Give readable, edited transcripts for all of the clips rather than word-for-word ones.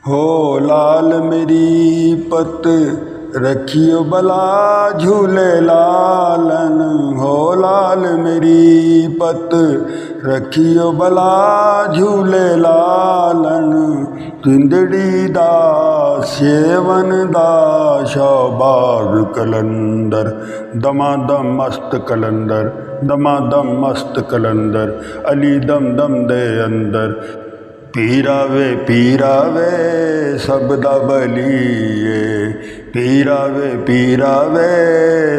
हो लाल मेरी पत रखियो बला झूले लालन। हो लाल मेरी पत रखियो बला झूले लालन। तिंदड़ी दा सेवन दा शौबाज कलंदर। दमादम मस्त कलंदर, दमादम मस्त कलंदर। अली दम दम दे अंदर। पीरावे सब दा बलीए। पीरावे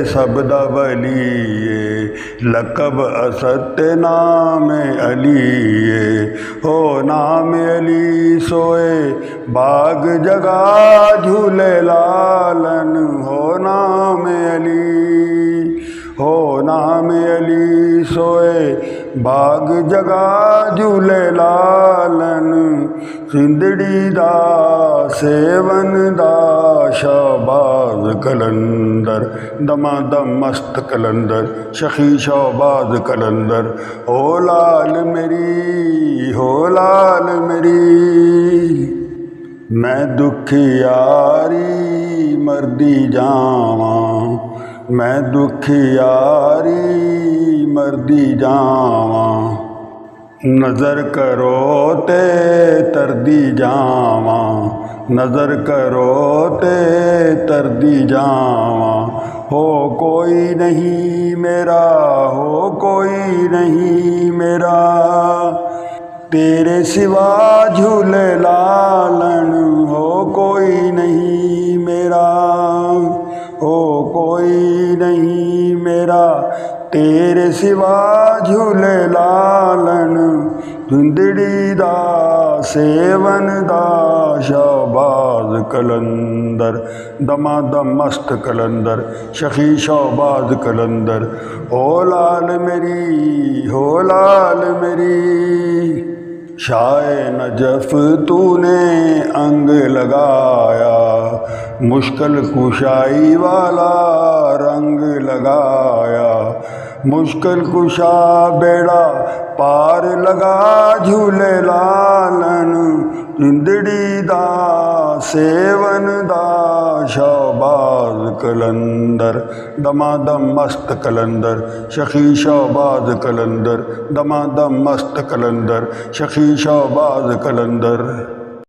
सब दा बलीए। लकब असद नाम अलीए। हो नाम अली सोए बाग जगा झूले लालन। हो नाम अली, हो नाम अली सोए बाग जगा झूले लालन। सिंदड़ी दा सेवन दा शौबाज कलंदर। दमादम मस्त कलंदर, शखी शौबाज कलंदर। हो लाल मेरी, हो लाल मेरी। मैं दुखियारी मरदी जावां, मैं दुखियारी मरदी जावां। नज़र करो ते तरदी जावां, नज़र करो ते तरदी जावां। हो कोई नहीं मेरा, हो कोई नहीं मेरा, तेरे सिवा झूले लालन। हो कोई नहीं मेरा, हो कोई नहीं मेरा, तेरे सिवा झूले लालन। धुंदड़ी दा सेवन दा शौबाज कलंदर। दमादम मस्त कलंदर, शखी शौबाज कलंदर। हो लाल मेरी, हो लाल मेरी। शाए नजफ तूने अंग लगाया, मुश्किल कुशाई वाला रंग लगाया। मुश्किल कुशा बेड़ा पार लगा झूले लालन। जिंदड़ी दा सेवन दा शौबाज कलंदर। दमादम मस्त कलंदर, शखी शौबाज कलंदर। दमादम मस्त कलंदर, शखी शौबाज कलंदर।